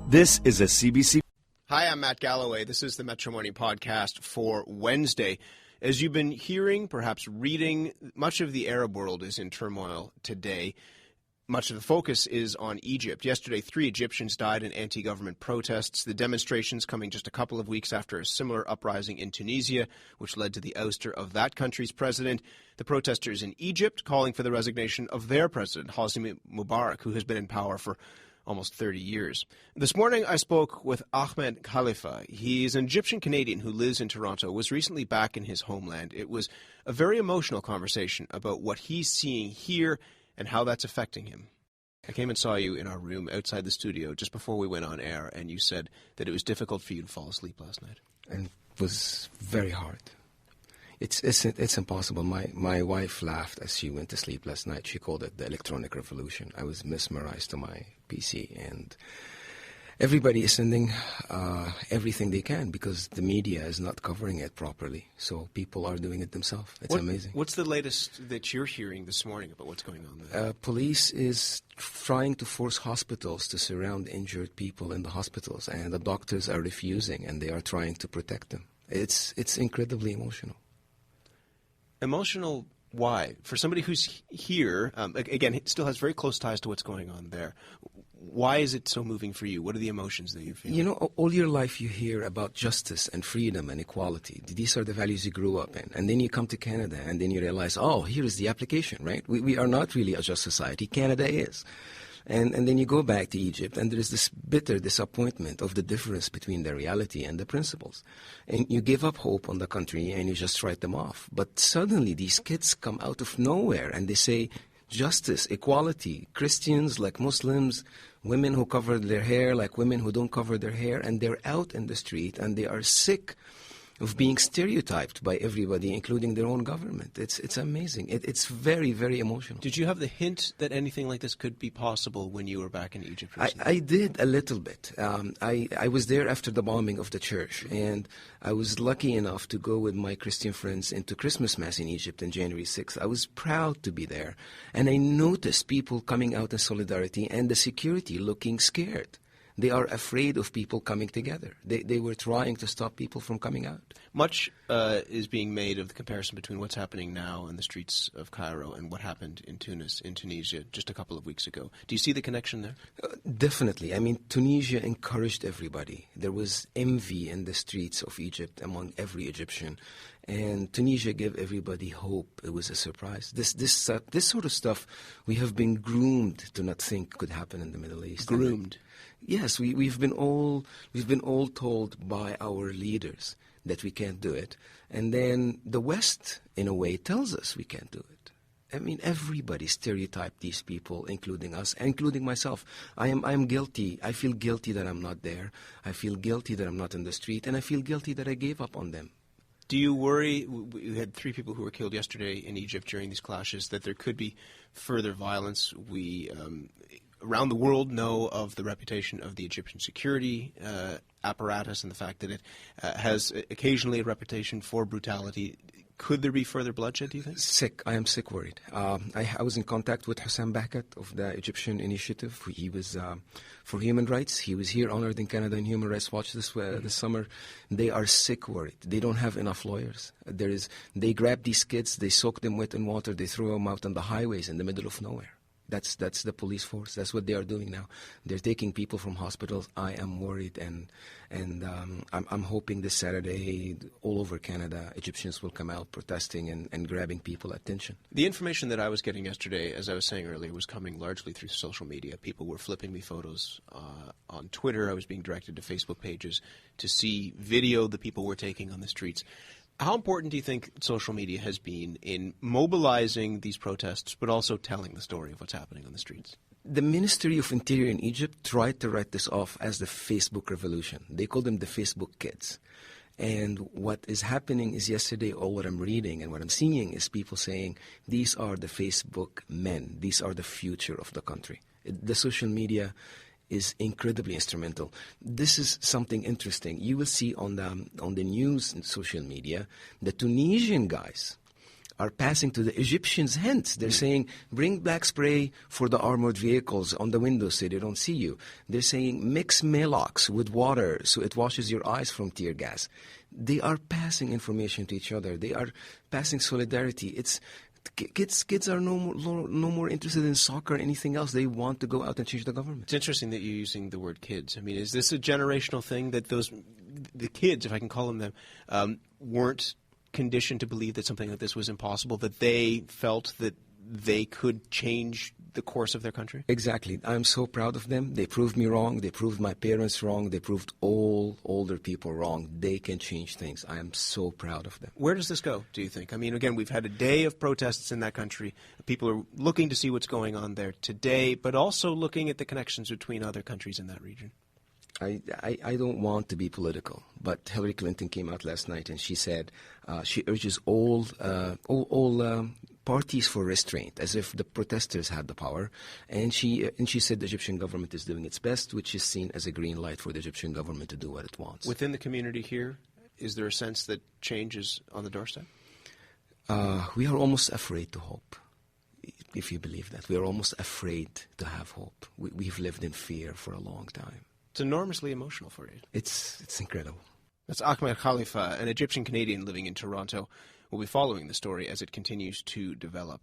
This is a CBC. Hi, I'm Matt Galloway. This is the Metro Morning Podcast for Wednesday. As you've been hearing, perhaps reading, much of the Arab world is in turmoil today. Much of the focus is on Egypt. Yesterday, 3 Egyptians died in anti-government protests. The demonstrations coming just a couple of weeks after a similar uprising in Tunisia, which led to the ouster of that country's president. The protesters in Egypt calling for the resignation of their president, Hosni Mubarak, who has been in power for almost 30 years. This morning, I spoke with Ahmed Khalifa. He's an Egyptian-Canadian who lives in Toronto, was recently back in his homeland. It was a very emotional conversation about what he's seeing here and how that's affecting him. I came and saw you in our room outside the studio just before we went on air, and you said that it was difficult for you to fall asleep last night. And it was very hard. It's impossible. My wife laughed as she went to sleep last night. She called it the electronic revolution. I was mesmerized to my PC, and everybody is sending everything they can because the media is not covering it properly. So people are doing it themselves. It's amazing. What's the latest that you're hearing this morning about what's going on there? Police is trying to force hospitals to surround injured people in the hospitals, and the doctors are refusing, and they are trying to protect them. It's incredibly emotional. Emotional, why? For somebody who's here, again, it still has very close ties to what's going on there. Why is it so moving for you? What are the emotions that you feel? You know, all your life you hear about justice and freedom and equality. These are the values you grew up in. And then you come to Canada and then you realize, oh, here is the application, right? We are not really a just society. Canada is. And then you go back to Egypt, and there is this bitter disappointment of the difference between the reality and the principles. And you give up hope on the country, and you just write them off. But suddenly these kids come out of nowhere, and they say, justice, equality, Christians like Muslims, women who cover their hair like women who don't cover their hair, and they're out in the street, and they are sick of being stereotyped by everybody, including their own government. It's amazing. It's very, very emotional. Did you have the hint that anything like this could be possible when you were back in Egypt recently? I did a little bit. I was there after the bombing of the church, and I was lucky enough to go with my Christian friends into Christmas Mass in Egypt on January 6th. I was proud to be there, and I noticed people coming out in solidarity and the security looking scared. They are afraid of people coming together. They were trying to stop people from coming out. Much is being made of the comparison between what's happening now in the streets of Cairo and what happened in Tunis, in Tunisia, just a couple of weeks ago. Do you see the connection there? Definitely. I mean, Tunisia encouraged everybody. There was envy in the streets of Egypt among every Egyptian. And Tunisia gave everybody hope. It was a surprise. This sort of stuff we have been groomed to not think could happen in the Middle East. Groomed? Yes, we've been all told by our leaders that we can't do it, and then the West, in a way, tells us we can't do it. I mean, everybody stereotyped these people, including us, including myself. I am guilty. I feel guilty that I'm not there. I feel guilty that I'm not in the street, and I feel guilty that I gave up on them. Do you worry, we had 3 people who were killed yesterday in Egypt during these clashes, that there could be further violence? We around the world know of the reputation of the Egyptian security apparatus and the fact that it has occasionally a reputation for brutality. Could there be further bloodshed, do you think? I am sick worried. I was in contact with Hussam Bakat of the Egyptian Initiative. He was for human rights. He was here honored in Canada in Human Rights Watch this summer. They are sick worried. They don't have enough lawyers. They grab these kids, they soak them wet in water, they throw them out on the highways in the middle of nowhere. That's the police force. That's what they are doing now. They're taking people from hospitals. I am worried, and I'm hoping this Saturday all over Canada Egyptians will come out protesting and grabbing people attention. The information that I was getting yesterday, as I was saying earlier, was coming largely through social media. People were flipping me photos on Twitter. I was being directed to Facebook pages to see video that people were taking on the streets. How important do you think social media has been in mobilizing these protests, but also telling the story of what's happening on the streets? The Ministry of Interior in Egypt tried to write this off as the Facebook revolution. They call them the Facebook kids. And what is happening is yesterday, all what I'm reading and what I'm seeing is people saying, these are the Facebook men. These are the future of the country. The social media is incredibly instrumental. This is something interesting. You will see on the news and social media, the Tunisian guys are passing to the Egyptians hints. They're saying, bring black spray for the armored vehicles on the windows so they don't see you. They're saying, mix Maalox with water so it washes your eyes from tear gas. They are passing information to each other. They are passing solidarity. Kids are no more interested in soccer or anything else. They want to go out and change the government. It's interesting that you're using the word kids. I mean, is this a generational thing that the kids, if I can call them, weren't conditioned to believe that something like this was impossible, that they felt that they could change the course of their country? Exactly. I'm so proud of them. They proved me wrong. They proved my parents wrong. They proved all older people wrong. They can change things. I am so proud of them. Where does this go, do you think? I mean, again, we've had a day of protests in that country. People are looking to see what's going on there today, but also looking at the connections between other countries in that region. I don't want to be political, but Hillary Clinton came out last night and she said she urges all parties for restraint, as if the protesters had the power. And she said the Egyptian government is doing its best, which is seen as a green light for the Egyptian government to do what it wants. Within the community here, is there a sense that change is on the doorstep? We are almost afraid to hope, if you believe that. We are almost afraid to have hope. We've lived in fear for a long time. It's enormously emotional for you. It's incredible. That's Ahmed Khalifa, an Egyptian Canadian living in Toronto. We'll be following the story as it continues to develop.